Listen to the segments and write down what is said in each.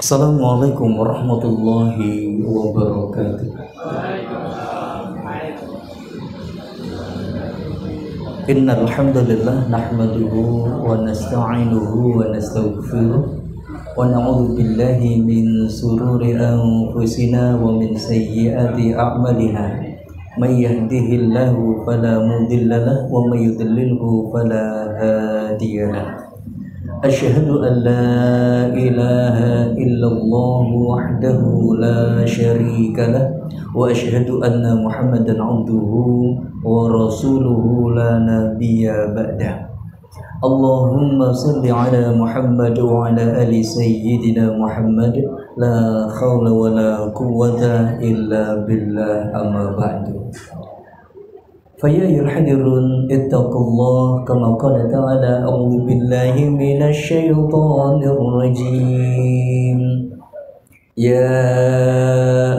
Assalamualaikum warahmatullahi wabarakatuh. Innal hamdalillah nahmaduhu wa nasta'inuhu wa nastaghfiruh wa na'udzu billahi min sururi anfusina wa min sayyiati a'malina. May yahdihillahu fala mudilla lahu wa may yudlilhu fala hadiya lahu. Asyhadu an la ilaha illallah wahdahu la syarika lah wa asyhadu anna Muhammadan abduhu wa rasuluhu la nabiyya ba'dah. Allahumma salli ala Muhammad wa ala ali sayyidina Muhammad la khawla wa la quwwata illa billah amma ba'du. Faya yurhadirun ittaqullah kama qala ta'ala a'udzu billahi minasy syaithanir rajim. Ya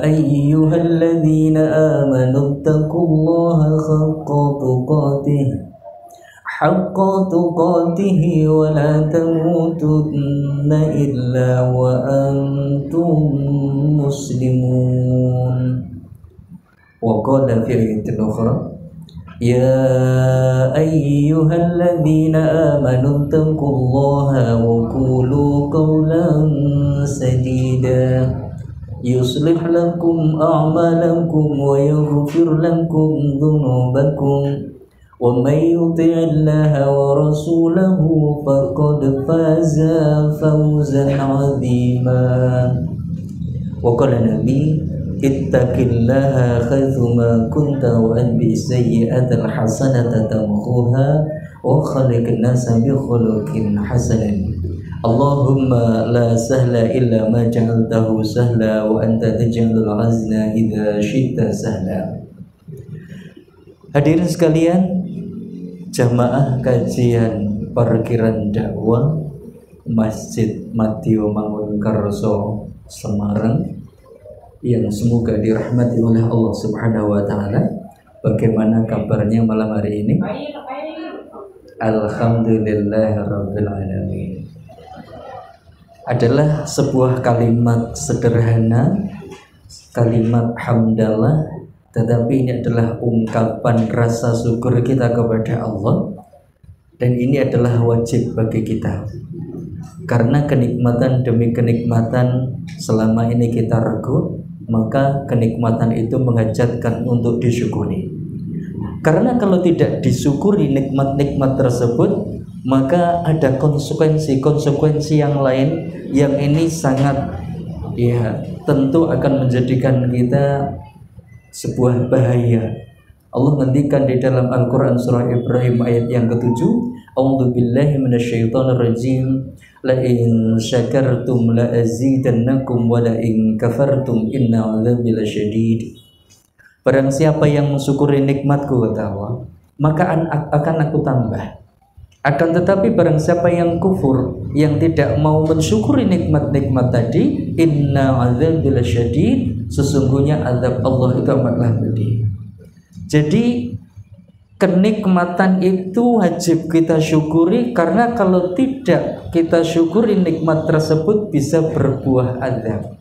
ayyuhalladzina amanu ittaqullaha haqqa tuqatih wa la tamutunna illa wa antum muslimun. Wa qala fi ayatin ukhra Ya ayyuhalladzina amanu taqullaha wa qulu qawlan sadida yuslih lakum a'malakum wa yaghfir lakum dhunubakum wa may yuti'illaha wa rasulahu faqad faza fawzan 'azima. Wa qala nabi ittaqillaha haitsuma kunta wa atbi sayyi'atal hasanata tamhuha wa khaliqin nasa bi khuluqin hasanin. Allahumma la sahla illa ma ja'altahu sahla wa anta taj'alul hazna idza syi'ta sahla. Hadirin sekalian, jamaah kajian parkiran dakwah Masjid Madio Mangunkarso Semarang yang semoga dirahmati oleh Allah Subhanahu wa taala. Bagaimana kabarnya malam hari ini? Alhamdulillahirabbil alamin. Adalah sebuah kalimat sederhana, kalimat hamdalah, tetapi ini adalah ungkapan rasa syukur kita kepada Allah, dan ini adalah wajib bagi kita. Karena kenikmatan demi kenikmatan selama ini kita regu, maka kenikmatan itu menghajatkan untuk disyukuri. Karena kalau tidak disyukuri nikmat-nikmat tersebut, maka ada konsekuensi-konsekuensi yang lain yang ini sangat tentu akan menjadikan kita sebuah bahaya. Allah ngendikan di dalam Al-Quran surah Ibrahim ayat yang ke-7, A'udzu billahi minasyaitonir rajim. La in syakartum la azidannakum wa la in kafartum inna 'adzabi lasyadid. Barang siapa yang mensyukuri nikmatku, kata Allah, maka akan aku tambah. Akan tetapi barang siapa yang kufur, yang tidak mau mensyukuri nikmat-nikmat tadi, inna 'adzabi lasyadid, sesungguhnya azab Allah itu amatlah pedih. Jadi kenikmatan itu wajib kita syukuri, karena kalau tidak kita syukuri nikmat tersebut bisa berbuah azab.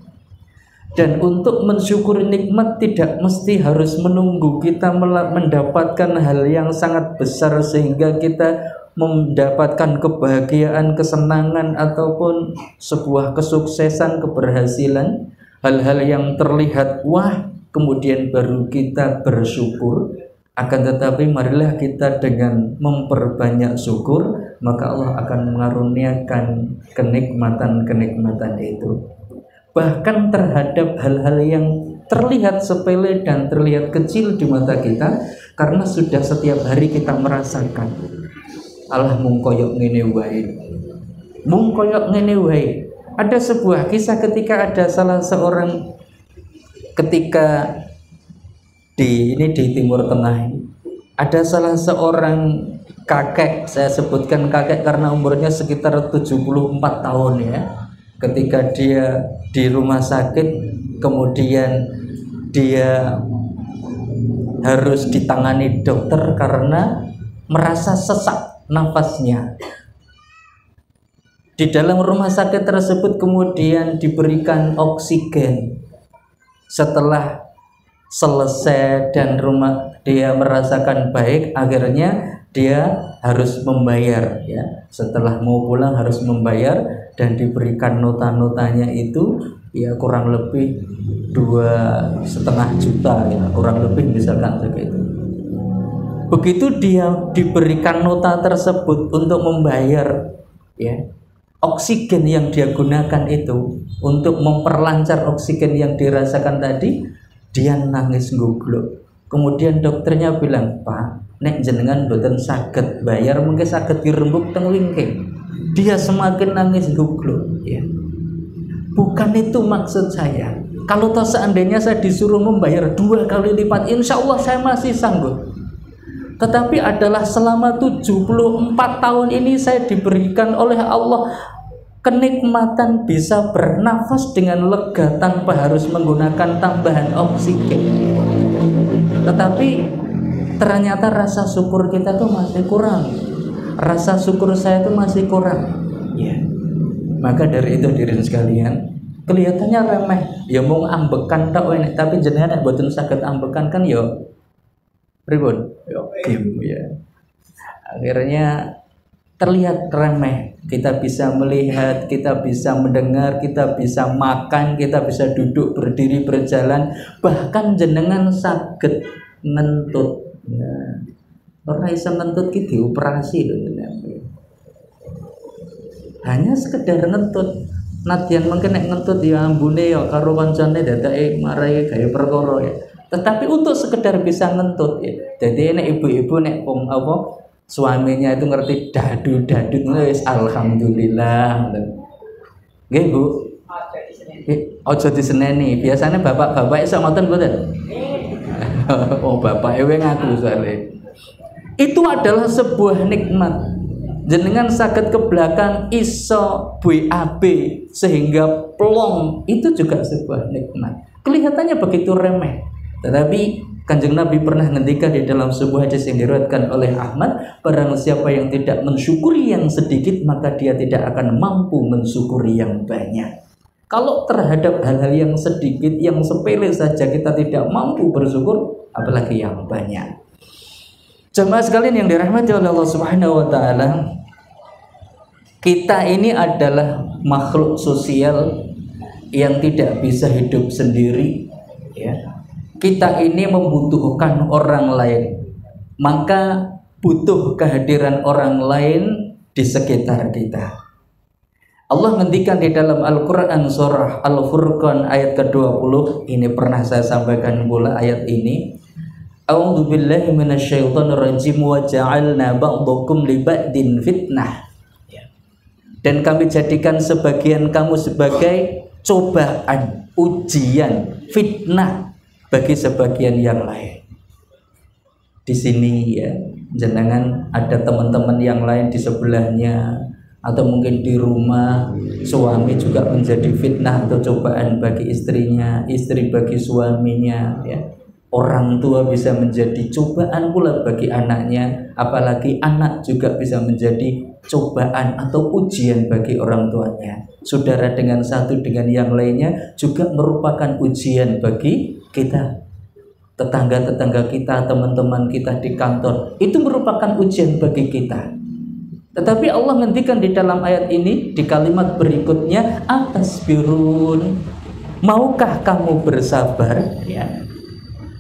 Dan untuk mensyukuri nikmat tidak mesti harus menunggu kita mendapatkan hal yang sangat besar sehingga kita mendapatkan kebahagiaan, kesenangan ataupun sebuah kesuksesan, keberhasilan, hal-hal yang terlihat wah, kemudian baru kita bersyukur. Akan tetapi marilah kita dengan memperbanyak syukur, maka Allah akan mengaruniakan kenikmatan-kenikmatan itu. Bahkan terhadap hal-hal yang terlihat sepele dan terlihat kecil di mata kita, karena sudah setiap hari kita merasakan alah mung koyok ngene wae. Ada sebuah kisah ketika ada salah seorang ketika di Timur Tengah, ada salah seorang kakek, saya sebutkan kakek karena umurnya sekitar 74 tahun ya. Ketika dia di rumah sakit, kemudian dia harus ditangani dokter karena merasa sesak nafasnya. Di dalam rumah sakit tersebut kemudian diberikan oksigen. Setelah selesai dan dia merasakan baik, akhirnya dia harus membayar ya. Setelah mau pulang harus membayar dan diberikan nota-notanya itu ya kurang lebih 2,5 juta ya, kurang lebih misalkan segitu. Begitu dia diberikan nota tersebut untuk membayar ya oksigen yang dia gunakan itu untuk memperlancar oksigen yang dirasakan tadi, dia nangis gugluk. Kemudian dokternya bilang, "Pak, nek jenengan boten saged bayar, mungkin saged dirembuk teng wingking." Dia semakin nangis gugluk ya. Bukan itu maksud saya. Kalau toh seandainya saya disuruh membayar 2 kali lipat, insya Allah saya masih sanggup. Tetapi adalah selama 74 tahun ini saya diberikan oleh Allah kenikmatan bisa bernafas dengan lega tanpa harus menggunakan tambahan oksigen. Tetapi ternyata rasa syukur kita tuh masih kurang. Rasa syukur saya tuh masih kurang. Ya. Maka dari itu hadirin sekalian, kelihatannya remeh, ya mau ambekan tok enek, tapi jenengan nek mboten saged ambekan kan ya pripun? Yo game ya. Akhirnya terlihat remeh. Kita bisa melihat, kita bisa mendengar, kita bisa makan, kita bisa duduk, berdiri, berjalan, bahkan jenengan saged ngentut. Ya. Ora iso ngentut ki dioperasi lho jenengan. Hanya sekedar ngentut. Nadyan mungkin nek ngentut ya ambune ya karo kancane dadake marai gawe perkara ya. Tetapi untuk sekedar bisa ngentut ya. Jadi nek ibu-ibu nek suaminya itu ngerti dadu-dadu wis alhamdulillah. Nggih, Bu. Aja diseneni. Biasanya bapak-bapak iso ngoten mboten? Oh, bapak ewe ngaku soalnya. Itu adalah sebuah nikmat. Jenengan saged ke belakang iso BAB sehingga plong, itu juga sebuah nikmat. Kelihatannya begitu remeh. Tetapi Kanjeng Nabi pernah ngendikan di dalam sebuah hadis yang diriwayatkan oleh Ahmad, barang siapa yang tidak mensyukuri yang sedikit, maka dia tidak akan mampu mensyukuri yang banyak. Kalau terhadap hal-hal yang sedikit, yang sepele saja kita tidak mampu bersyukur, apalagi yang banyak. Jemaah sekalian yang dirahmati oleh Allah Subhanahu wa taala, kita ini adalah makhluk sosial yang tidak bisa hidup sendiri ya. Kita ini membutuhkan orang lain, maka butuh kehadiran orang lain di sekitar kita. Allah ngendikan di dalam Al-Quran surah Al-Furqan ayat ke-20, ini pernah saya sampaikan pula ayat ini. A'udzu billahi minasyaitonir rajim wa ja'alna ba'dakum li ba'din fitnah. Dan kami jadikan sebagian kamu sebagai cobaan, ujian, fitnah bagi sebagian yang lain. Di sini ya, jenengan ada teman-teman yang lain di sebelahnya, atau mungkin di rumah suami juga menjadi fitnah atau cobaan bagi istrinya, istri bagi suaminya ya. Orang tua bisa menjadi cobaan pula bagi anaknya, apalagi anak juga bisa menjadi cobaan atau ujian bagi orang tuanya. Saudara dengan satu dengan yang lainnya juga merupakan ujian bagi kita. Tetangga-tetangga kita, teman-teman kita di kantor, itu merupakan ujian bagi kita. Tetapi Allah ngendikan di dalam ayat ini, di kalimat berikutnya, atasbirun, maukah kamu bersabar ya.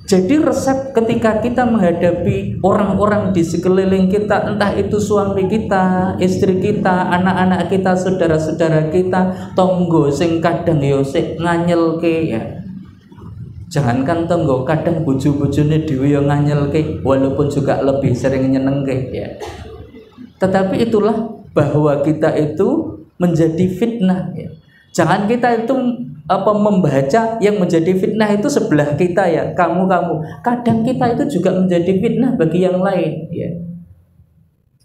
Jadi resep ketika kita menghadapi orang-orang di sekeliling kita, entah itu suami kita, istri kita, anak-anak kita, saudara-saudara kita, tonggo sing kadang yo sik nganyelke ya. Jangankan tonggo, kadang bojo-bojone dhewe yo nganyelke, walaupun juga lebih sering nyenengke ya. Tetapi itulah bahwa kita itu menjadi fitnah ya. Jangan kita itu membaca yang menjadi fitnah itu sebelah kita ya, kamu. Kadang kita itu juga menjadi fitnah bagi yang lain ya.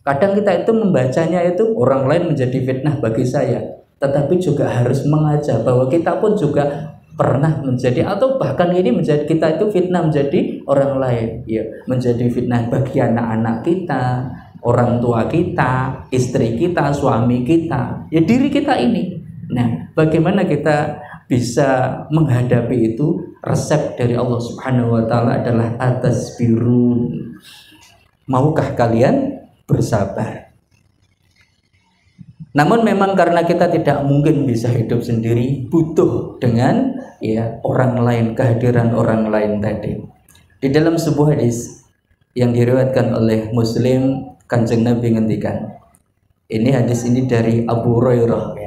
Kadang kita itu membacanya itu orang lain menjadi fitnah bagi saya, tetapi juga harus mengajak bahwa kita pun juga pernah menjadi, atau bahkan ini menjadi, kita itu fitnah menjadi orang lain ya, menjadi fitnah bagi anak-anak kita, orang tua kita, istri kita, suami kita, ya diri kita ini. Nah, bagaimana kita bisa menghadapi itu? Resep dari Allah Subhanahu wa taala adalah atasbirun. Maukah kalian bersabar? Namun memang karena kita tidak mungkin bisa hidup sendiri, butuh dengan orang lain, kehadiran orang lain tadi. Di dalam sebuah hadis yang diriwayatkan oleh Muslim, Kanjeng Nabi ngendikan. Ini hadis ini dari Abu Hurairah.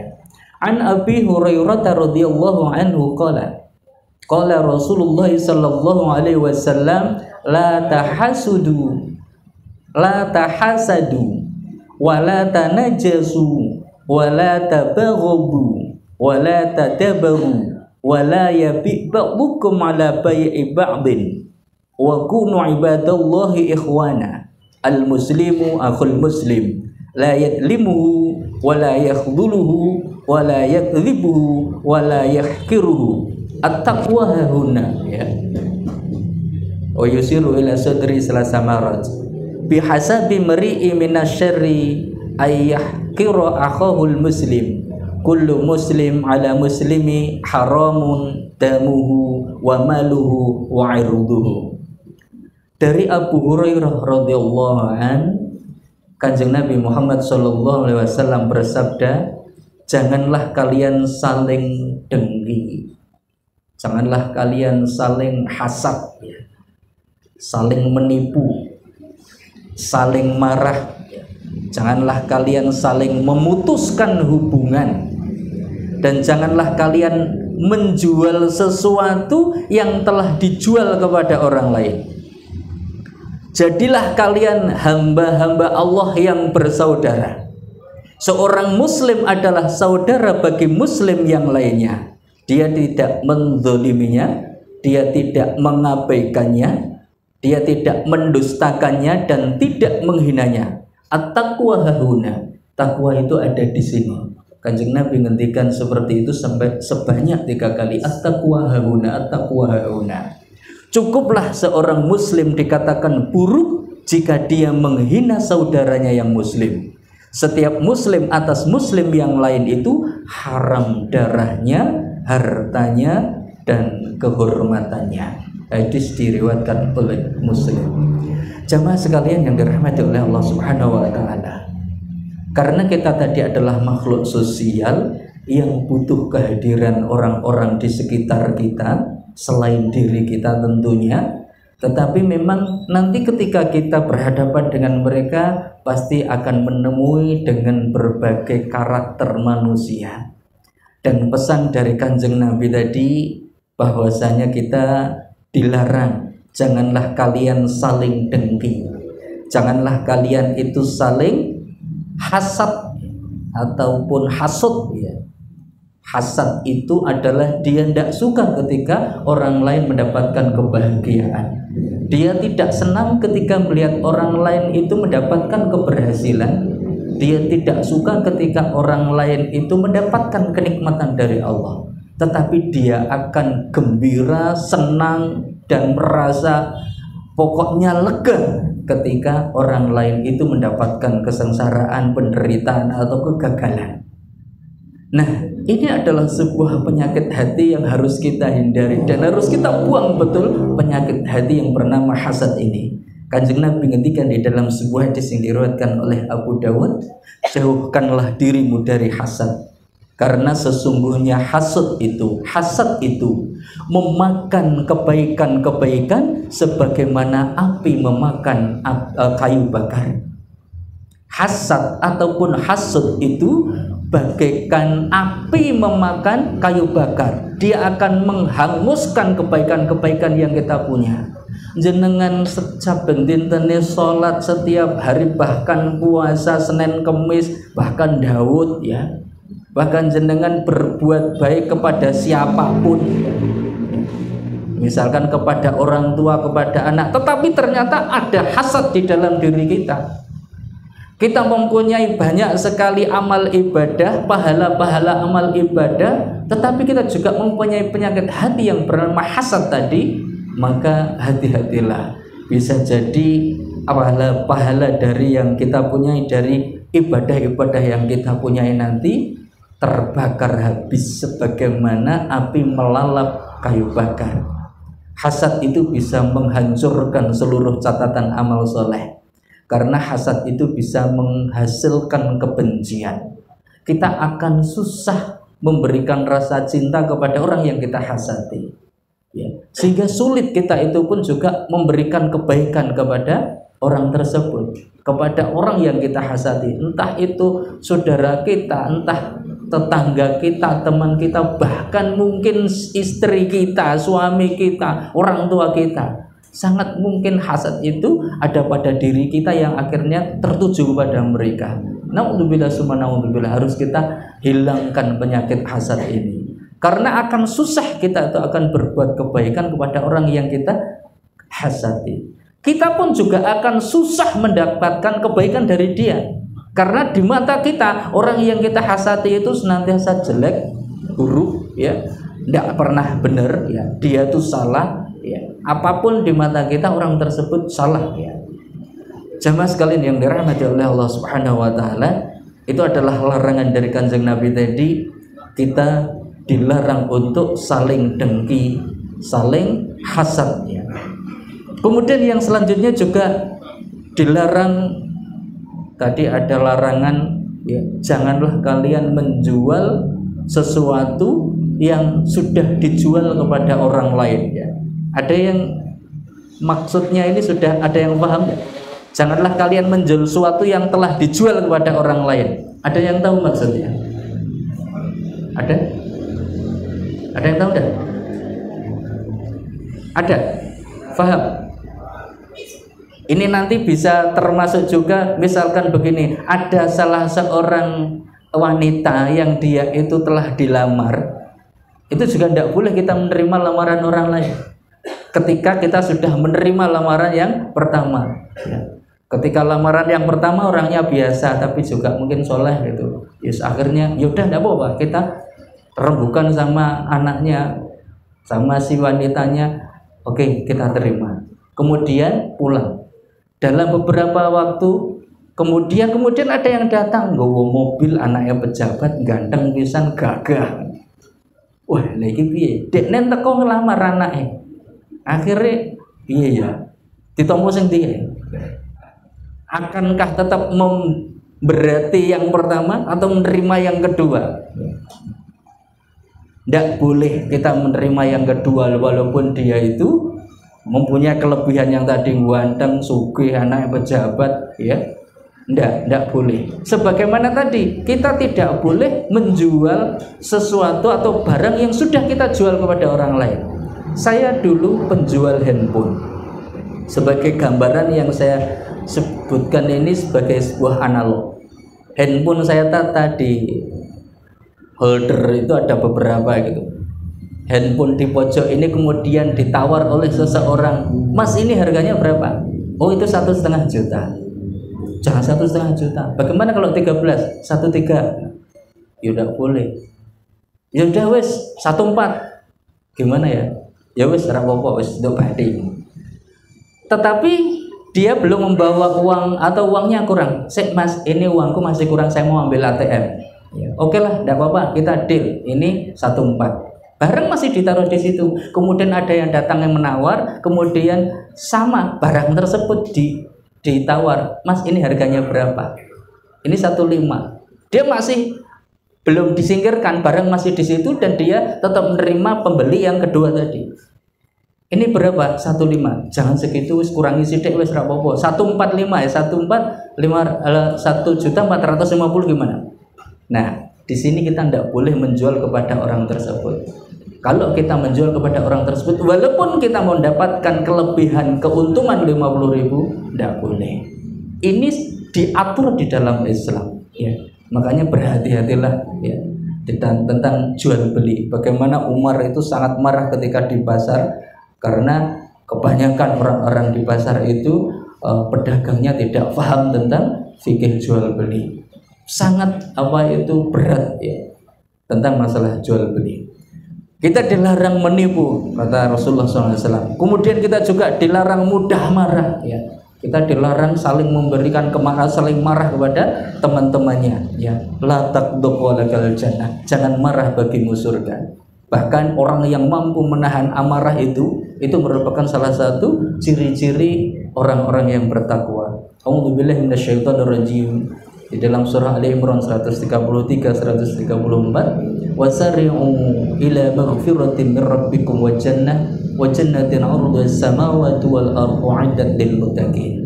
An Abi Hurairah radhiyallahu anhu qala Rasulullah sallallahu alaihi wasallam la tahasudu wa la tanajasu wa la tabaghadu wa la tadabaru wa la yabi' ba'dukum ala bai'i ba'din wa kunu ibadallahi ikhwana al muslimu akhul muslim la yadlimuhu wa la yakhdhuluhu wa la yakdhibuhu wa la yahkiruhu at-taqwa hahuna wa yusiru ila sadri salasa marat bihasabi mri'i minasyarri ayyahkira akhahul muslim kullu muslim ala muslimi haramun damuhu wa maluhu wa irduhu. Dari Abu Hurairah radhiyallahu an, Kanjeng Nabi Muhammad sallallahu alaihi wasallam bersabda, janganlah kalian saling dengki, janganlah kalian saling hasad, saling menipu, saling marah, janganlah kalian saling memutuskan hubungan, dan janganlah kalian menjual sesuatu yang telah dijual kepada orang lain. Jadilah kalian hamba-hamba Allah yang bersaudara. Seorang muslim adalah saudara bagi muslim yang lainnya. Dia tidak menzaliminya, dia tidak mengabaikannya, dia tidak mendustakannya dan tidak menghinanya. At-taqwa hahuna. Takwa itu ada di sini. Kanjeng Nabi ngendikan seperti itu sampai sebanyak 3 kali. At-taqwa hahuna, at-taqwa hahuna. Cukuplah seorang muslim dikatakan buruk jika dia menghina saudaranya yang muslim. Setiap muslim atas muslim yang lain itu haram darahnya, hartanya, dan kehormatannya. Hadis diriwayatkan oleh Muslim. Jamaah sekalian yang dirahmati oleh Allah Subhanahu wa taala. Karena kita tadi adalah makhluk sosial yang butuh kehadiran orang-orang di sekitar kita selain diri kita tentunya. Tetapi memang nanti ketika kita berhadapan dengan mereka pasti akan menemui dengan berbagai karakter manusia. Dan pesan dari Kanjeng Nabi tadi bahwasanya kita dilarang, janganlah kalian saling dengki, janganlah kalian itu saling hasad ataupun hasud. Hasad itu adalah dia tidak suka ketika orang lain mendapatkan kebahagiaan. Dia tidak senang ketika melihat orang lain itu mendapatkan keberhasilan. Dia tidak suka ketika orang lain itu mendapatkan kenikmatan dari Allah. Tetapi dia akan gembira, senang, dan merasa pokoknya lega ketika orang lain itu mendapatkan kesengsaraan, penderitaan, atau kegagalan. Nah, ini adalah sebuah penyakit hati yang harus kita hindari dan harus kita buang betul penyakit hati yang bernama hasad ini. Kanjeng Nabi ngendikan di dalam sebuah hadis yang diriwayatkan oleh Abu Dawud, jauhkanlah dirimu dari hasad, karena sesungguhnya hasad itu memakan kebaikan-kebaikan sebagaimana api memakan kayu bakar. Hasad ataupun hasud itu bagaikan api memakan kayu bakar. Dia akan menghanguskan kebaikan-kebaikan yang kita punya. Jenengan saben dintene salat setiap hari, bahkan puasa Senin Kemis, bahkan Daud bahkan jenengan berbuat baik kepada siapapun, misalkan kepada orang tua, kepada anak, tetapi ternyata ada hasad di dalam diri kita. Kita mempunyai banyak sekali amal ibadah, pahala-pahala amal ibadah, tetapi kita juga mempunyai penyakit hati yang bernama hasad tadi. Maka hati-hatilah, bisa jadi pahala dari yang kita punyai, dari ibadah-ibadah yang kita punyai nanti terbakar habis sebagaimana api melalap kayu bakar. Hasad itu bisa menghancurkan seluruh catatan amal soleh, karena hasad itu bisa menghasilkan kebencian. Kita akan susah memberikan rasa cinta kepada orang yang kita hasati, ya. Sehingga sulit kita itu pun juga memberikan kebaikan kepada orang tersebut, kepada orang yang kita hasati, entah itu saudara kita, entah tetangga kita, teman kita, bahkan mungkin istri kita, suami kita, orang tua kita. Sangat mungkin hasad itu ada pada diri kita yang akhirnya tertuju kepada mereka. Naudzubillah summa naudzubillah, harus kita hilangkan penyakit hasad ini. Karena akan susah kita itu akan berbuat kebaikan kepada orang yang kita hasati. Kita pun juga akan susah mendapatkan kebaikan dari dia. Karena di mata kita orang yang kita hasati itu senantiasa jelek, buruk, ya, tidak pernah benar, ya, dia itu salah, ya. Apapun di mata kita orang tersebut salah, ya. Jamaah sekalian yang dirahmati oleh Allah Subhanahu wa taala, itu adalah larangan dari Kanjeng Nabi tadi. Kita dilarang untuk saling dengki, saling hasad, ya. Kemudian yang selanjutnya juga dilarang, tadi ada larangan, ya, janganlah kalian menjual sesuatu yang sudah dijual kepada orang lain, ya. Ada yang maksudnya ini sudah ada yang paham, ya? Janganlah kalian menjual sesuatu yang telah dijual kepada orang lain. Ada yang tahu maksudnya? Ada? Ada yang tahu enggak? Ada? Paham? Ini nanti bisa termasuk juga, misalkan begini, ada salah seorang wanita yang dia itu telah dilamar, itu juga tidak boleh kita menerima lamaran orang lain ketika kita sudah menerima lamaran yang pertama, ya. Ketika lamaran yang pertama orangnya biasa tapi juga mungkin soleh gitu, yes, akhirnya yaudah tidak apa-apa, kita rembukan sama anaknya, sama si wanitanya, oke, kita terima, kemudian pulang. Dalam beberapa waktu kemudian ada yang datang nggawa mobil, anaknya pejabat, ganteng pisan, gagah. Wah, lagi piye? Deknen teko ngelamar anake. Akhirnya piye ya? Ditompo sing piye? Akankah tetap memberati yang pertama atau menerima yang kedua? Tidak boleh kita menerima yang kedua walaupun dia itu mempunyai kelebihan yang tadi, ganteng, sugih, anak pejabat, ya. Tidak boleh. Sebagaimana tadi, kita tidak boleh menjual sesuatu atau barang yang sudah kita jual kepada orang lain. Saya dulu penjual handphone. Sebagai gambaran yang saya sebutkan ini sebagai sebuah analog. Handphone saya tata di holder itu ada beberapa gitu. Handphone di pojok ini kemudian ditawar oleh seseorang, Mas, ini harganya berapa? Oh, itu 1,5 juta. Jangan 1,5 juta. Bagaimana kalau 13? 1,3. Ya udah boleh. Ya udah wes 1,4. Gimana ya? Ya wes ora apa-apa, wes do badhe. Tetapi dia belum membawa uang atau uangnya kurang. Sik Mas, ini uangku masih kurang, saya mau ambil ATM. Ya, oke lah, tidak apa-apa, kita deal. Ini 1,4. Barang masih ditaruh di situ. Kemudian ada yang datang yang menawar, kemudian sama barang tersebut ditawar, Mas, ini harganya berapa? Ini 1,5. Dia masih belum disingkirkan, barang masih di situ dan dia tetap menerima pembeli yang kedua tadi. Ini berapa? 1,5. Jangan segitu, wis kurangi sithik wis ra apa-apa. 1,45 ya, 1,450 gimana? Nah, di sini kita tidak boleh menjual kepada orang tersebut. Kalau kita menjual kepada orang tersebut, walaupun kita mendapatkan kelebihan keuntungan 50.000, tidak boleh. Ini diatur di dalam Islam, ya. Makanya berhati-hatilah, ya, tentang jual beli. Bagaimana Umar itu sangat marah ketika di pasar, karena kebanyakan orang-orang di pasar itu pedagangnya tidak paham tentang fikih jual beli. Sangat berat, ya, tentang masalah jual beli. Kita dilarang menipu, kata Rasulullah SAW. Kemudian kita juga dilarang mudah marah, ya. Kita dilarang saling memberikan kemarahan, saling marah kepada teman-temannya, ya. La taqdub walakal jannah. Jangan marah bagimu surga. Bahkan orang yang mampu menahan amarah itu merupakan salah satu ciri-ciri orang-orang yang bertakwa. A'udzubillahi minasyaitonirrajim. Di dalam surah Ali Imran 133 134, wasari'u ila maghfiratin min rabbikum wa jannatin 'arduha as-samawati wal ardu 'iddat lil muttaqin.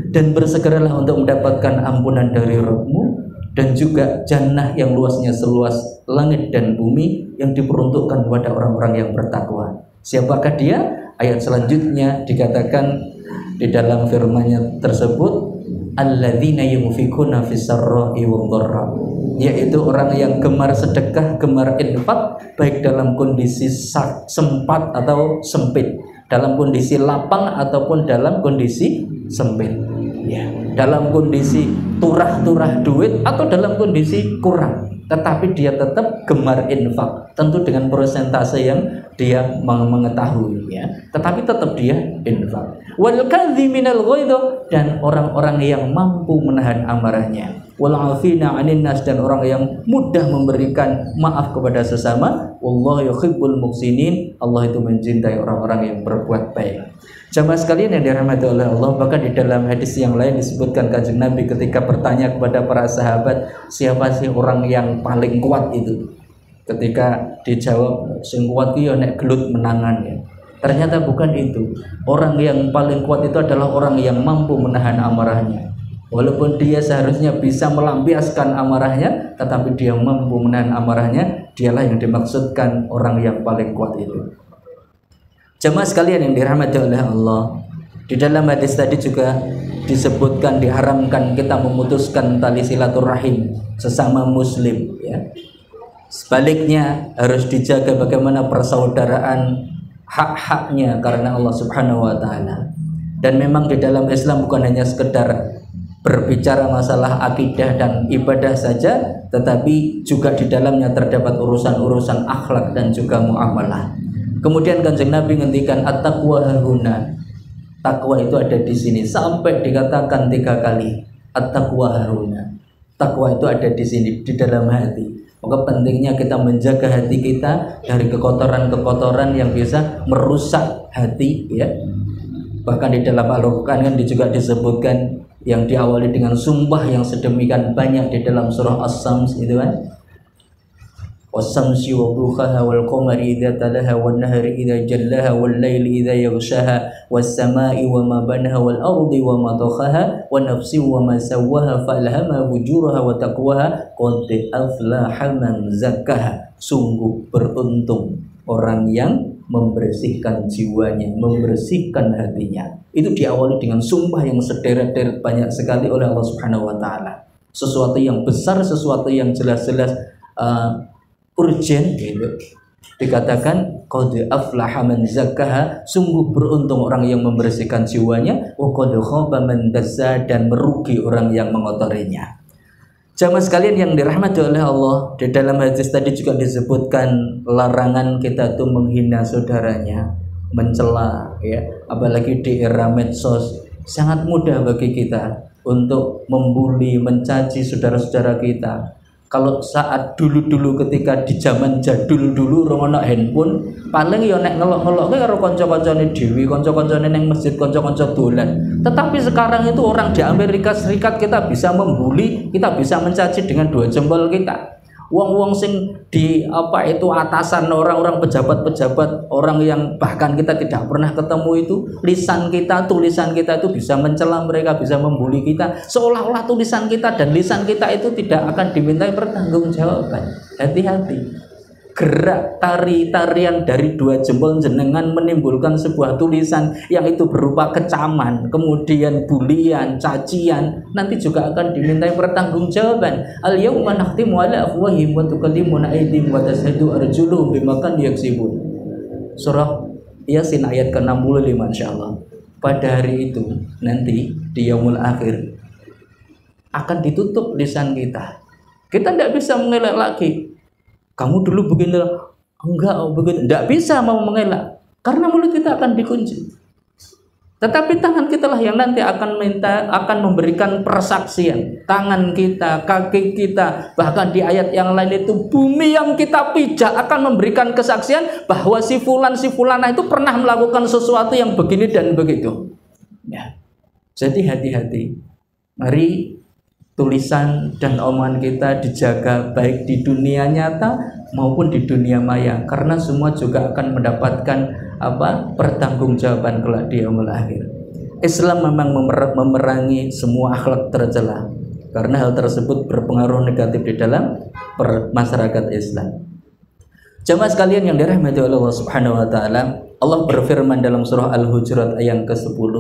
Dan bersegeralah untuk mendapatkan ampunan dari Rabbmu dan juga jannah yang luasnya seluas langit dan bumi yang diperuntukkan kepada orang-orang yang bertakwa. Siapakah dia? Ayat selanjutnya dikatakan di dalam firman-Nya tersebut, alladzina yunfikuna fis-sarra'i wad-dharra, yaitu orang yang gemar sedekah, gemar infak, baik dalam kondisi sempat atau sempit, dalam kondisi lapang ataupun dalam kondisi sempit, ya, dalam kondisi turah-turah duit atau dalam kondisi kurang, tetapi dia tetap gemar infak, tentu dengan persentase yang dia mengetahui, ya, tetapi tetap dia infak. Wal kadhiminal ghaidh, dan orang-orang yang mampu menahan amarahnya. Wal 'afina 'anil nas, dan orang yang mudah memberikan maaf kepada sesama. Wallahu yuhibbul muhsinin, Allah itu mencintai orang-orang yang berbuat baik. Jamaah sekalian yang dirahmati oleh Allah, bahkan di dalam hadis yang lain disebutkan Kanjeng Nabi ketika bertanya kepada para sahabat, siapa sih orang yang paling kuat itu? Ketika dijawab, sing kuat ki yo nek gelut menangan, ya. Ternyata bukan itu. Orang yang paling kuat itu adalah orang yang mampu menahan amarahnya. Walaupun dia seharusnya bisa melampiaskan amarahnya, tetapi dia mampu menahan amarahnya, dialah yang dimaksudkan orang yang paling kuat itu. Jemaah sekalian yang dirahmati oleh Allah, di dalam hadis tadi juga disebutkan diharamkan kita memutuskan tali silaturahim sesama muslim, ya. Sebaliknya harus dijaga bagaimana persaudaraan hak-haknya karena Allah Subhanahu wa taala. Dan memang di dalam Islam bukan hanya sekedar berbicara masalah akidah dan ibadah saja, tetapi juga di dalamnya terdapat urusan-urusan akhlak dan juga muamalah. Kemudian Kanjeng Nabi ngendikan at-taqwa hahuna. Takwa itu ada di sini, sampai dikatakan 3 kali. At-taqwa hahuna. Takwa itu ada di sini, di dalam hati. Maka pentingnya kita menjaga hati kita dari kekotoran-kekotoran yang bisa merusak hati, ya. Bahkan di dalam Al-Qur'an kan juga disebutkan yang diawali dengan sumpah yang sedemikian banyak di dalam surah As-Sams itu kan. Was-samsi wa duhaha wal qamari idza talaha wan nahari idza jallaha wal laili idza yaghshaha was samai wa ma banaha wal ardi wa ma takhaha wa nafsi wa ma sawwaha fa alhamaha fujuraha wa taqwaha qad aflaha man zakkaha. Sungguh beruntung orang yang membersihkan jiwanya, membersihkan hatinya. Itu diawali dengan sumpah yang sederet-deret banyak sekali oleh Allah Subhanahu wa taala. Sesuatu yang besar, sesuatu yang jelas-jelas urgent, gitu. Dikatakan qad aflaha man zakkaha, sungguh beruntung orang yang membersihkan jiwanya, wa qad khaba man dassaha, dan merugi orang yang mengotorinya. Jamaah sekalian yang dirahmati oleh Allah, di dalam hadis tadi juga disebutkan larangan kita tuh menghina saudaranya, mencela, ya. Apalagi di era medsos sangat mudah bagi kita untuk membuli, mencaci saudara-saudara kita. Kalau saat dulu-dulu ketika di zaman jadul dulu rono handphone, paling ya nek ngelok-ngelok karo kanca-kancane dhewe, kanca-kancane ning masjid, kanca-kanca dolan. Tetapi sekarang itu orang di Amerika Serikat kita bisa membuli, kita bisa mencaci dengan 2 jempol kita. Wong-wong sing di atasan orang-orang pejabat-pejabat, orang yang bahkan kita tidak pernah ketemu itu, tulisan kita itu bisa mencela mereka, bisa membuli kita, seolah-olah tulisan kita dan lisan kita itu tidak akan dimintai pertanggungjawaban. Hati-hati. Gerak tarian dari 2 jempol jenengan menimbulkan sebuah tulisan yang itu berupa kecaman, kemudian bulian, cacian, nanti juga akan dimintai pertanggungjawaban. Al-yauma nakhtimu ala afwahihim wa tukallimuna aydihim wa tashhadu arjuluhum bima kanu yaksibun. Surah Yasin ayat ke-65 insyaallah. Pada hari itu nanti di yaumul akhir akan ditutup lisan kita. Kita tidak bisa mengelak lagi. Kamu dulu begini, Enggak, begitu. Enggak bisa mau mengelak karena mulut kita akan dikunci. Tetapi tangan kita lah yang nanti akan memberikan persaksian. Tangan kita, kaki kita, bahkan di ayat yang lain itu bumi yang kita pijak akan memberikan kesaksian bahwa si fulanah itu pernah melakukan sesuatu yang begini dan begitu. Ya. Jadi hati-hati. Mari tulisan dan omongan kita dijaga baik di dunia nyata maupun di dunia maya, karena semua juga akan mendapatkan pertanggungjawaban kelak di yaumul akhir. Islam memang memerangi semua akhlak tercela karena hal tersebut berpengaruh negatif di dalam masyarakat Islam. Jamaah sekalian yang dirahmati oleh Allah Subhanahu wa taala, Allah berfirman dalam surah Al-Hujurat ayat ke-10,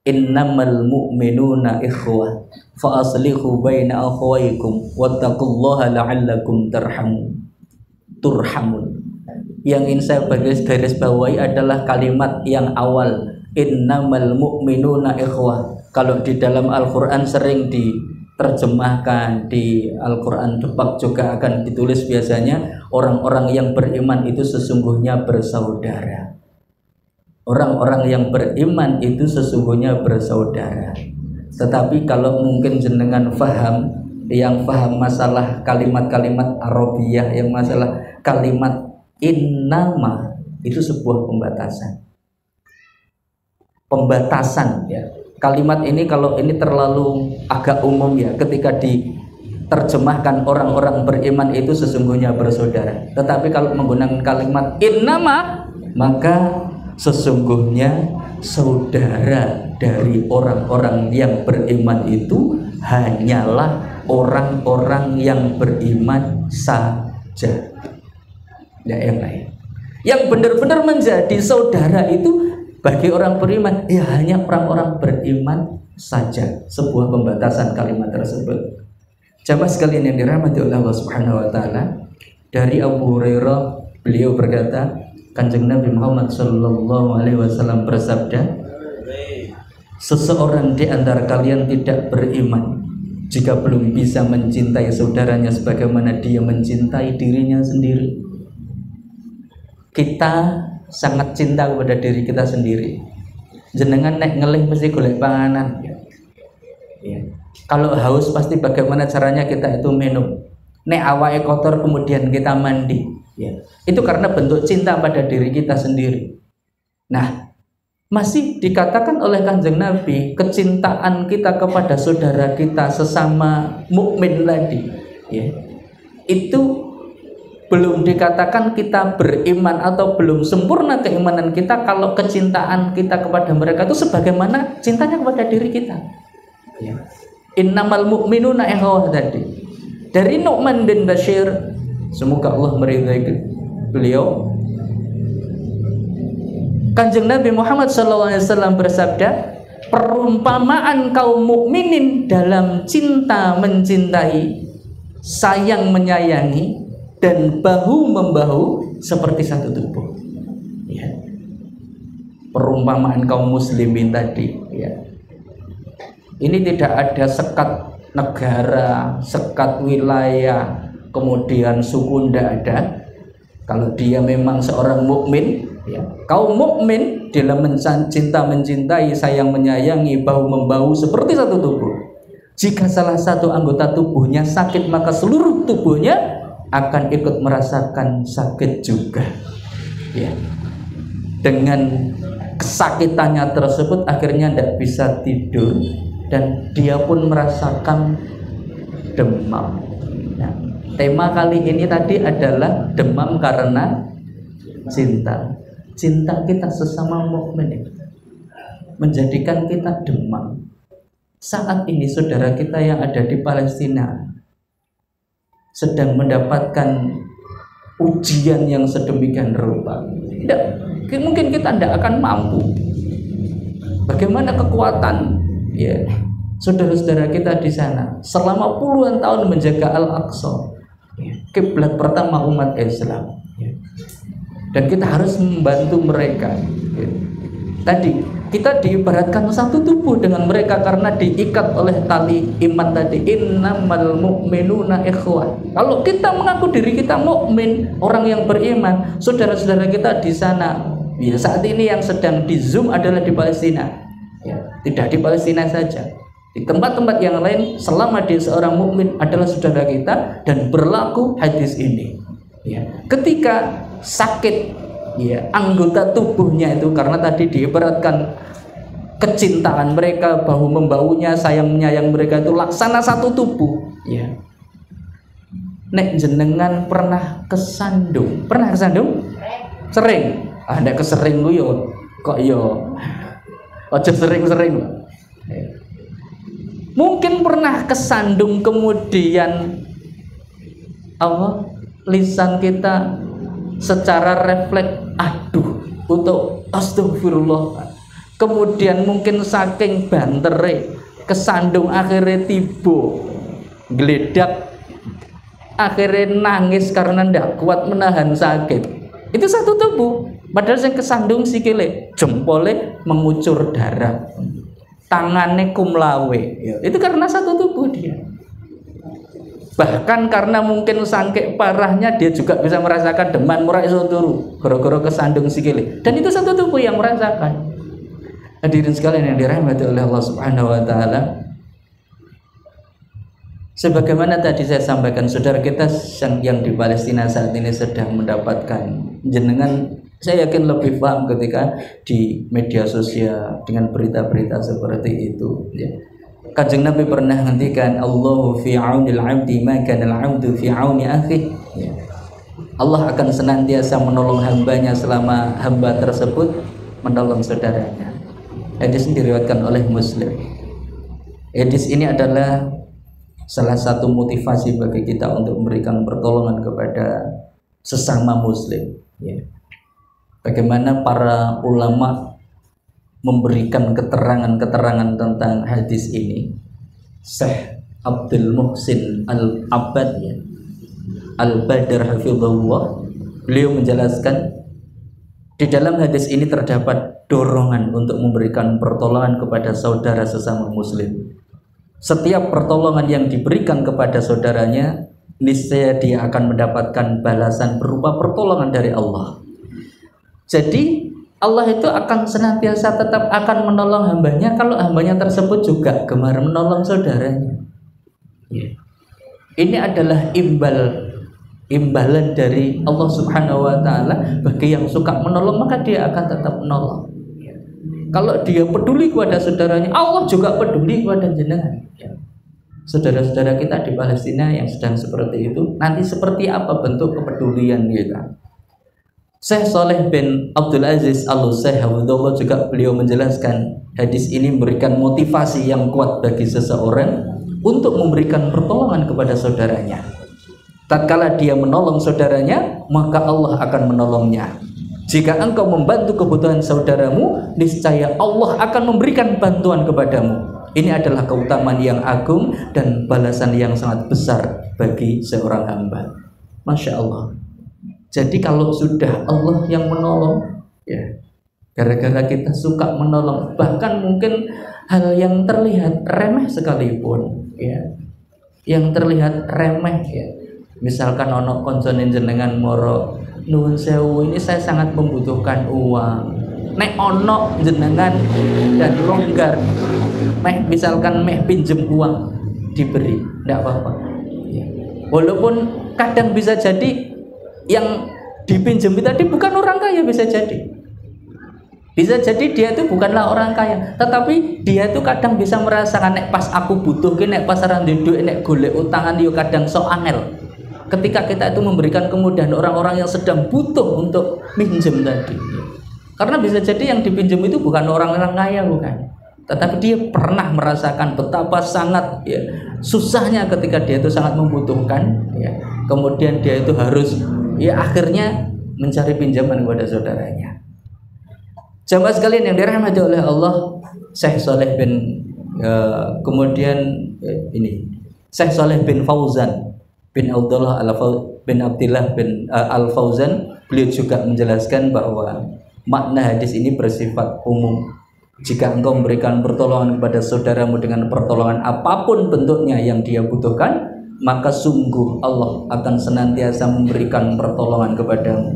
innamal mu'minuna ikhwah fa aslihu baina akhawaykum wattaqullaha la'allakum turhamun. Yang ingin saya garis bawahi adalah kalimat yang awal, innamal mu'minuna ikhwah. Kalau di dalam Al-Quran sering diterjemahkan, di Al-Quran Depak juga akan ditulis biasanya, orang-orang yang beriman itu sesungguhnya bersaudara. Orang-orang yang beriman itu sesungguhnya bersaudara. Tetapi kalau mungkin jenengan yang faham masalah kalimat-kalimat Arabiyah, yang masalah kalimat innama, itu sebuah pembatasan ya. Kalimat ini kalau ini terlalu agak umum ya, ketika diterjemahkan orang-orang beriman itu sesungguhnya bersaudara. Tetapi kalau menggunakan kalimat innama, maka sesungguhnya saudara dari orang-orang yang beriman itu hanyalah orang-orang yang beriman saja. Ya, yang lain. Yang benar-benar menjadi saudara itu bagi orang beriman ya hanya orang-orang beriman saja. Sebuah pembatasan kalimat tersebut. Jamaah sekalian yang dirahmati oleh Allah Subhanahu wa taala, dari Abu Hurairah beliau berkata, Kanjeng Nabi Muhammad sallallahu alaihi wasallam bersabda, seseorang di antara kalian tidak beriman jika belum bisa mencintai saudaranya sebagaimana dia mencintai dirinya sendiri. Kita sangat cinta kepada diri kita sendiri. Jenengan nek ngelih mesti golek panganan. Ya. Kalau haus pasti bagaimana caranya kita itu minum. Nek awake kotor kemudian kita mandi. Ya. Itu karena bentuk cinta pada diri kita sendiri. Nah, masih dikatakan oleh Kanjeng Nabi kecintaan kita kepada saudara kita sesama mukmin tadi. Ya. Itu belum dikatakan kita beriman atau belum sempurna keimanan kita kalau kecintaan kita kepada mereka itu sebagaimana cintanya kepada diri kita. Ya. Innamal mu'minuna ikhwah tadi. Dari Nu'man bin Bashir, semoga Allah meridai beliau, Kanjeng Nabi Muhammad SAW bersabda, perumpamaan kaum mukminin dalam cinta mencintai, sayang menyayangi, dan bahu-membahu seperti satu tubuh. Ya. Perumpamaan kaum muslimin tadi. Ya. Ini tidak ada sekat negara, sekat wilayah, kemudian suku, tidak ada. Kalau dia memang seorang mukmin, ya, kaum mukmin dalam cinta mencintai, sayang menyayangi, bahu-membahu seperti satu tubuh. Jika salah satu anggota tubuhnya sakit, maka seluruh tubuhnya akan ikut merasakan sakit juga. Ya. Dengan kesakitannya tersebut akhirnya tidak bisa tidur dan dia pun merasakan demam. Nah, tema kali ini tadi adalah demam karena cinta. Cinta kita sesama mukmin menjadikan kita demam. Saat ini saudara kita yang ada di Palestina sedang mendapatkan ujian yang sedemikian rupa. Mungkin kita tidak akan mampu. Bagaimana kekuatan ya saudara-saudara kita di sana selama puluhan tahun menjaga Al-Aqsa, kiblat pertama umat Islam, dan kita harus membantu mereka. Tadi kita diibaratkan satu tubuh dengan mereka karena diikat oleh tali iman tadi. Innamal mu'minuna ikhwah. Kalau kita mengaku diri kita mukmin, orang yang beriman, saudara-saudara kita di sana. Ya, saat ini yang sedang di Zoom adalah di Palestina. Ya, tidak di Palestina saja. Di tempat-tempat yang lain, selama dia seorang mukmin adalah saudara kita dan berlaku hadis ini. Ya, ketika sakit, ya, anggota tubuhnya itu karena tadi diibaratkan kecintaan mereka, bahu membaunya, sayang menyayang mereka itu laksana satu tubuh. Ya. Nek jenengan pernah kesandung? Pernah kesandung? Sering. Nek kesering lu yo kok yo. Ojo sering-sering. Ya. Mungkin pernah kesandung kemudian lisan kita secara refleks untuk astagfirullah, kemudian mungkin saking bantere kesandung akhirnya tiba geledak, akhirnya nangis karena ndak kuat menahan sakit. Itu satu tubuh, padahal yang kesandung sikile, jempolnya mengucur darah, tangannya kumlawe, itu karena satu tubuh dia. Bahkan karena mungkin sangke parahnya dia juga bisa merasakan deman murah iso turu gara-gara kesandung sikile, dan itu satu tubuh yang merasakan. Hadirin sekalian yang dirahmati oleh Allah Subhanahu wa taala, sebagaimana tadi saya sampaikan, saudara kita yang di Palestina saat ini sedang mendapatkan, jenengan saya yakin lebih paham ketika di media sosial dengan berita-berita seperti itu, ya. Kanjeng Nabi pernah ngendikan, Allahu fi aunil 'abdi ma kana al-'abdu fi auni akhi. Ya. Allah akan senantiasa menolong hambanya selama hamba tersebut menolong saudaranya. Hadis ini diriwayatkan oleh Muslim. Hadis ini adalah salah satu motivasi bagi kita untuk memberikan pertolongan kepada sesama muslim, ya. Bagaimana para ulama memberikan keterangan-keterangan tentang hadis ini. Syekh Abdul Muhsin Al-Abbad, ya, Al-Badr hafizahullah, beliau menjelaskan di dalam hadis ini terdapat dorongan untuk memberikan pertolongan kepada saudara sesama muslim. Setiap pertolongan yang diberikan kepada saudaranya, niscaya dia akan mendapatkan balasan berupa pertolongan dari Allah. Jadi Allah itu akan senantiasa tetap akan menolong hambanya kalau hambanya tersebut juga gemar menolong saudaranya. Ya. Ini adalah imbalan dari Allah Subhanahu wa taala bagi yang suka menolong, maka dia akan tetap menolong. Ya. Kalau dia peduli kepada saudaranya, Allah juga peduli kepada jenengan. Ya. Saudara-saudara kita di Palestina yang sedang seperti itu, nanti seperti apa bentuk kepedulian kita? Syekh Saleh bin Abdul Aziz Al-Syekh Hafizahullah juga beliau menjelaskan, hadis ini memberikan motivasi yang kuat bagi seseorang untuk memberikan pertolongan kepada saudaranya. Tatkala dia menolong saudaranya, maka Allah akan menolongnya. Jika engkau membantu kebutuhan saudaramu, niscaya Allah akan memberikan bantuan kepadamu. Ini adalah keutamaan yang agung dan balasan yang sangat besar bagi seorang hamba. Masya Allah. Jadi kalau sudah Allah yang menolong, ya, gara-gara kita suka menolong, bahkan mungkin hal yang terlihat remeh sekalipun, ya, yang terlihat remeh, ya, misalkan ono konsonin jenengan moro, nuwun sewu, ini saya sangat membutuhkan uang, nek ono jenengan dan longgar, misalkan pinjem uang diberi, tidak apa-apa, ya. Walaupun kadang bisa jadi yang dipinjam tadi bukan orang kaya, bisa jadi dia itu bukanlah orang kaya, tetapi dia itu kadang bisa merasakan nek pas aku butuh, nek pas orang duduk, nek golek utangan yo kadang sok angel. Ketika kita itu memberikan kemudahan orang-orang yang sedang butuh untuk minjem tadi, karena bisa jadi yang dipinjam itu bukan orang-orang kaya, bukan, tetapi dia pernah merasakan betapa sangat, ya, susahnya ketika dia itu sangat membutuhkan, ya. Kemudian dia itu harus, ya, akhirnya mencari pinjaman kepada saudaranya. Jamaah sekalian yang dirahmati oleh Allah, Syekh Saleh bin Syekh Saleh bin Fauzan bin Abdullah bin Al-Fauzan, beliau juga menjelaskan bahwa makna hadis ini bersifat umum. Jika engkau memberikan pertolongan kepada saudaramu dengan pertolongan apapun bentuknya yang dia butuhkan, maka sungguh Allah akan senantiasa memberikan pertolongan kepadamu.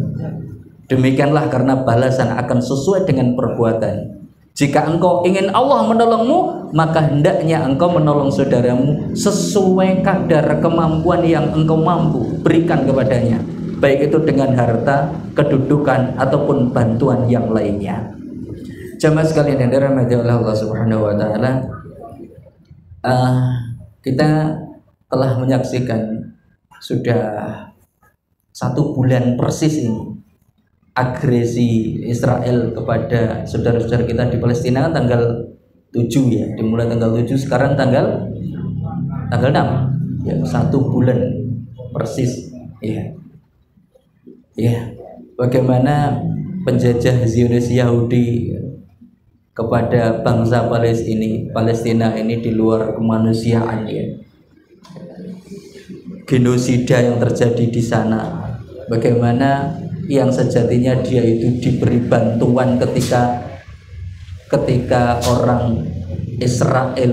Demikianlah karena balasan akan sesuai dengan perbuatan. Jika engkau ingin Allah menolongmu, maka hendaknya engkau menolong saudaramu sesuai kadar kemampuan yang engkau mampu berikan kepadanya, baik itu dengan harta, kedudukan, ataupun bantuan yang lainnya. Jamaah sekalian yang dirahmati oleh Allah Subhanahu wa taala, kita telah menyaksikan sudah 1 bulan persis ini agresi Israel kepada saudara-saudara kita di Palestina tanggal 7 ya, dimulai tanggal 7, sekarang tanggal 6 ya, 1 bulan persis ya. Ya, bagaimana penjajah Zionis Yahudi kepada bangsa Palestina ini di luar kemanusiaan ya. Genosida yang terjadi di sana. Bagaimana yang sejatinya dia itu diberi bantuan ketika orang Israel,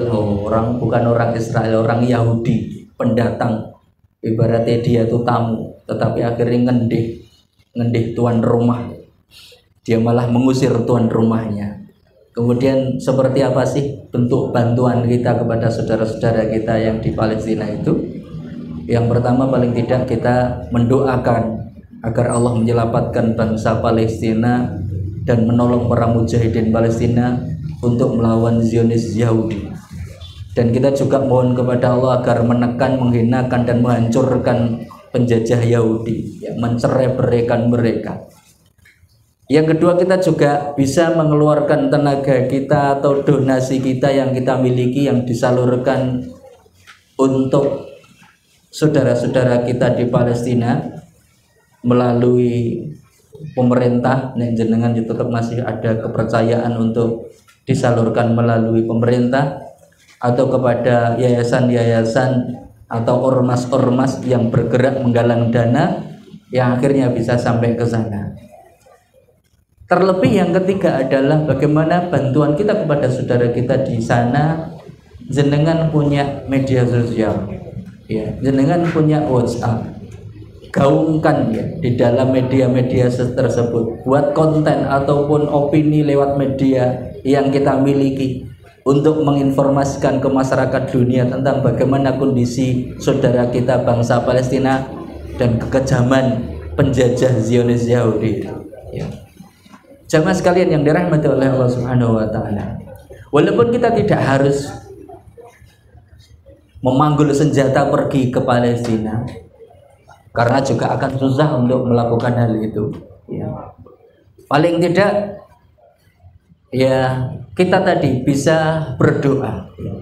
bukan orang Israel, orang Yahudi pendatang, ibaratnya dia itu tamu, tetapi akhirnya ngendih tuan rumah, dia malah mengusir tuan rumahnya. Kemudian seperti apa sih bentuk bantuan kita kepada saudara-saudara kita yang di Palestina itu? Yang pertama, paling tidak kita mendoakan agar Allah menyelamatkan bangsa Palestina dan menolong para mujahidin Palestina untuk melawan Zionis Yahudi. Dan kita juga mohon kepada Allah agar menekan, menghinakan, dan menghancurkan penjajah Yahudi, mencerai-beraikan mereka. Yang kedua, kita juga bisa mengeluarkan tenaga kita atau donasi kita yang kita miliki yang disalurkan untuk saudara-saudara kita di Palestina melalui pemerintah. Jenengan tetap masih ada kepercayaan untuk disalurkan melalui pemerintah atau kepada yayasan-yayasan atau ormas-ormas yang bergerak menggalang dana yang akhirnya bisa sampai ke sana. Terlebih yang ketiga adalah bagaimana bantuan kita kepada saudara kita di sana. Jenengan punya media sosial ya, jenengan punya WhatsApp, gaungkan ya di dalam media-media tersebut, buat konten ataupun opini lewat media yang kita miliki untuk menginformasikan ke masyarakat dunia tentang bagaimana kondisi saudara kita bangsa Palestina dan kekejaman penjajah Zionis Yahudi ya. Jamaah sekalian yang dirahmati oleh Allah Subhanahu wa taala, walaupun kita tidak harus memanggul senjata pergi ke Palestina, karena juga akan susah untuk melakukan hal itu ya. Paling tidak ya kita tadi bisa berdoa ya.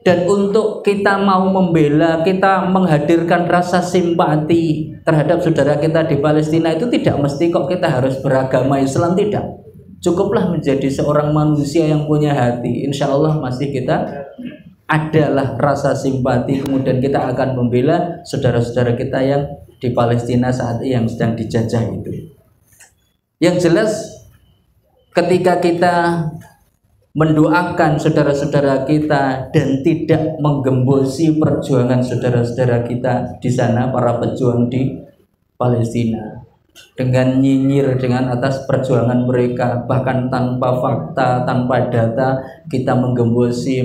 Dan untuk kita mau membela, kita menghadirkan rasa simpati terhadap saudara kita di Palestina itu tidak mesti kok kita harus beragama Islam, tidak. Cukuplah menjadi seorang manusia yang punya hati, insya Allah masih kita adalah rasa simpati, kemudian kita akan membela saudara-saudara kita yang di Palestina saat ini yang sedang dijajah itu. Yang jelas ketika kita mendoakan saudara-saudara kita dan tidak menggembosi perjuangan saudara-saudara kita di sana, para pejuang di Palestina, dengan nyinyir dengan atas perjuangan mereka, bahkan tanpa fakta, tanpa data, kita menggembosi,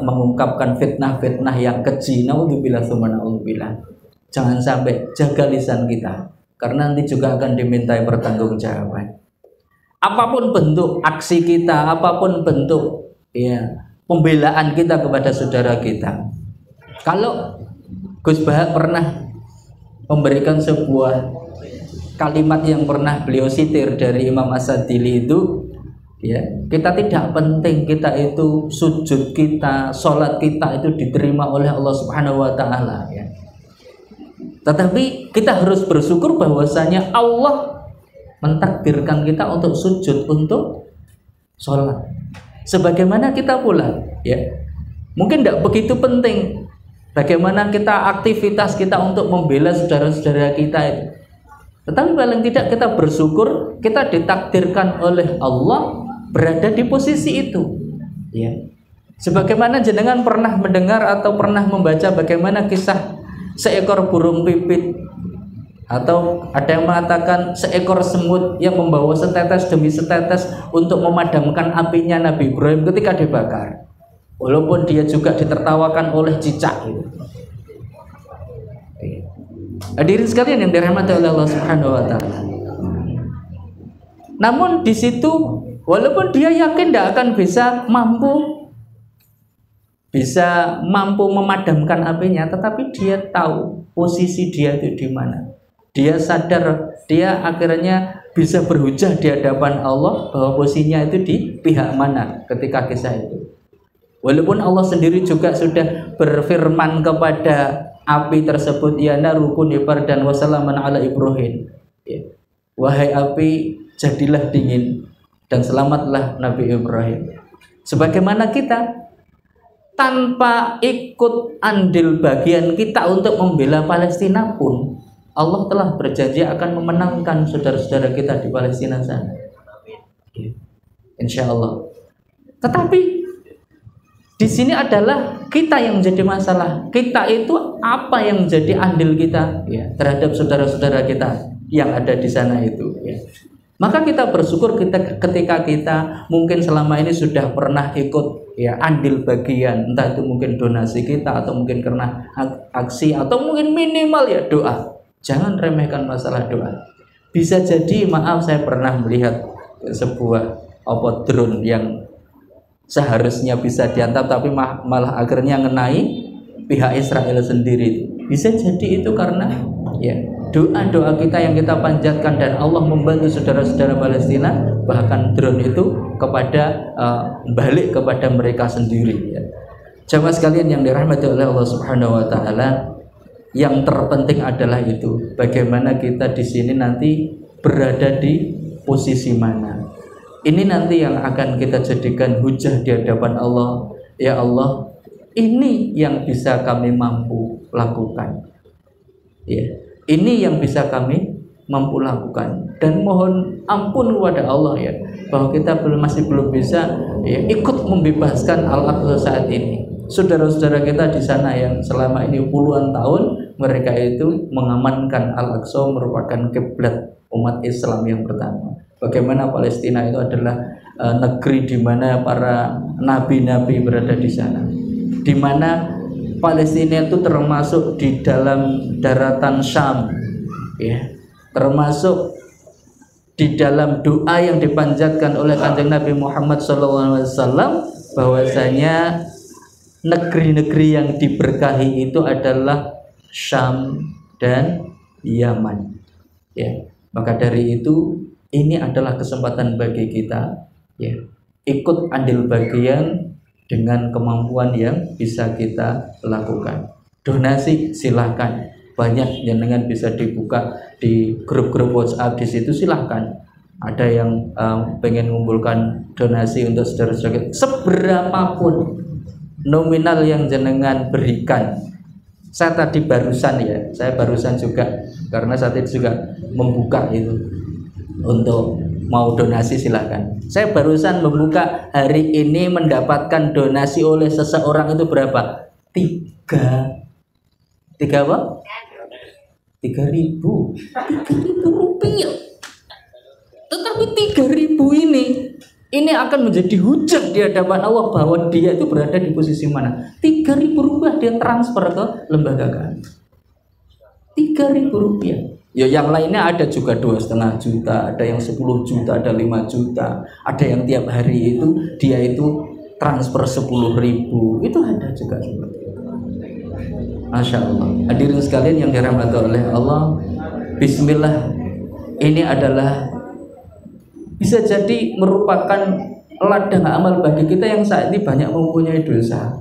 mengungkapkan fitnah-fitnah yang keji. Naudzubillah tsumma naudzubillah. Jangan sampai, jaga lisan kita, karena nanti juga akan dimintai pertanggungjawaban. Apapun bentuk aksi kita, apapun bentuk ya pembelaan kita kepada saudara kita. Kalau Gus Bahak pernah memberikan sebuah kalimat yang pernah beliau sitir dari Imam As-Sadili itu ya, kita tidak penting kita itu sujud kita, sholat kita itu diterima oleh Allah Subhanahu wa taala ya. Tetapi kita harus bersyukur bahwasanya Allah mentakdirkan kita untuk sujud, untuk sholat. Sebagaimana kita pula ya, mungkin tidak begitu penting bagaimana kita aktivitas kita untuk membela saudara-saudara kita itu. Tetapi paling tidak kita bersyukur kita ditakdirkan oleh Allah berada di posisi itu. Ya. Sebagaimana jenengan pernah mendengar atau pernah membaca bagaimana kisah seekor burung pipit, atau ada yang mengatakan seekor semut yang membawa setetes demi setetes untuk memadamkan apinya Nabi Ibrahim ketika dibakar. Walaupun dia juga ditertawakan oleh cicak. Hadirin sekalian yang dirahmati oleh Allah Subhanahu wa taala. Namun di situ walaupun dia yakin tidak akan bisa mampu memadamkan apinya, tetapi dia tahu posisi dia itu di mana. Dia sadar, dia akhirnya bisa berhujah di hadapan Allah bahwa posisinya itu di pihak mana ketika kisah itu. Walaupun Allah sendiri juga sudah berfirman kepada api tersebut, ya naru kuni bardan wa salaman ala Ibrahim. Ya. Wahai api, jadilah dingin dan selamatlah Nabi Ibrahim. Sebagaimana kita tanpa ikut andil bagian kita untuk membela Palestina pun, Allah telah berjanji akan memenangkan saudara-saudara kita di Palestina sana. Insya Allah. Tetapi di sini adalah kita yang menjadi masalah. Kita itu apa yang menjadi andil kita ya, terhadap saudara-saudara kita yang ada di sana itu. Ya. Maka kita bersyukur ketika kita mungkin selama ini sudah pernah ikut ya andil bagian, entah itu mungkin donasi kita atau mungkin karena aksi atau mungkin minimal ya doa. Jangan remehkan masalah doa. Bisa jadi maaf saya pernah melihat sebuah drone yang seharusnya bisa diantar tapi malah akhirnya ngenai pihak Israel sendiri. Bisa jadi itu karena ya doa-doa kita yang kita panjatkan dan Allah membantu saudara-saudara Palestina, bahkan drone itu kepada balik kepada mereka sendiri ya. Jamaah sekalian yang dirahmati oleh Allah Subhanahu wa taala, yang terpenting adalah itu bagaimana kita di sini nanti berada di posisi mana. Ini nanti yang akan kita jadikan hujah di hadapan Allah. Ya Allah, ini yang bisa kami mampu lakukan. Ya, ini yang bisa kami mampu lakukan. Dan mohon ampun kepada Allah ya, bahwa kita masih belum bisa ya, ikut membebaskan Al-Aqsa saat ini. Saudara-saudara kita di sana yang selama ini puluhan tahun mereka itu mengamankan Al-Aqsa merupakan kiblat umat Islam yang pertama. Bagaimana Palestina itu adalah negeri di mana para nabi-nabi berada di sana, di mana Palestina itu termasuk di dalam daratan Syam, ya, termasuk di dalam doa yang dipanjatkan oleh Kanjeng Nabi Muhammad SAW bahwasanya negeri-negeri yang diberkahi itu adalah Syam dan Yaman. Ya, maka dari itu ini adalah kesempatan bagi kita ya, ikut andil bagian dengan kemampuan yang bisa kita lakukan. Donasi silahkan, banyak jenengan bisa dibuka di grup-grup WhatsApp, di situ silahkan. Ada yang pengen mengumpulkan donasi untuk saudara-saudara, seberapapun nominal yang jenengan berikan. Saya tadi saya barusan juga karena saat itu juga membuka itu untuk mau donasi silahkan. Saya barusan membuka hari ini mendapatkan donasi oleh seseorang itu berapa? 3 apa? 3.000 rupiah. Tetapi 3.000 ini akan menjadi hujah di hadapan Allah bahwa dia itu berada di posisi mana. 3.000 rupiah dia transfer ke lembaga kami. 3.000 rupiah. Ya, yang lainnya ada juga 2,5 juta, ada yang 10 juta, ada 5 juta, ada yang tiap hari itu dia itu transfer 10.000, itu ada juga seperti itu. Masya Allah. Hadirin sekalian yang dirahmati oleh Allah, Bismillah, ini adalah bisa jadi merupakan ladang amal bagi kita yang saat ini banyak mempunyai dosa.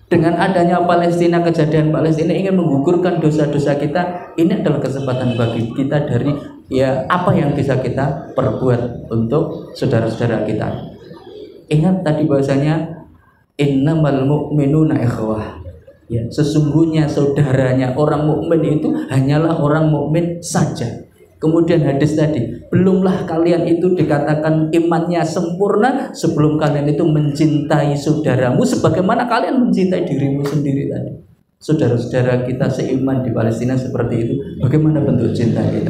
Dengan adanya Palestina, kejadian Palestina ingin menggugurkan dosa-dosa kita, ini adalah kesempatan bagi kita dari ya apa yang bisa kita perbuat untuk saudara-saudara kita. Ingat tadi bahasanya innamal mu'minuna ikhwah. Ya, sesungguhnya saudaranya orang mukmin itu hanyalah orang mukmin saja. Kemudian hadis tadi, belumlah kalian itu dikatakan imannya sempurna sebelum kalian itu mencintai saudaramu sebagaimana kalian mencintai dirimu sendiri tadi. Saudara-saudara kita seiman di Palestina seperti itu, bagaimana bentuk cinta kita?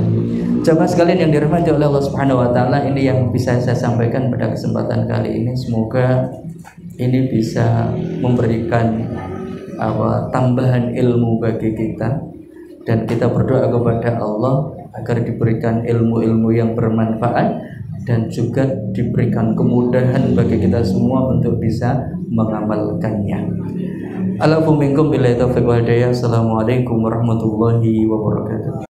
Jamaah sekalian yang dirahmati oleh Allah Subhanahu wa taala, ini yang bisa saya sampaikan pada kesempatan kali ini. Semoga ini bisa memberikan tambahan ilmu bagi kita, dan kita berdoa kepada Allah agar diberikan ilmu-ilmu yang bermanfaat dan juga diberikan kemudahan bagi kita semua untuk bisa mengamalkannya. Assalamualaikum warahmatullahi wabarakatuh.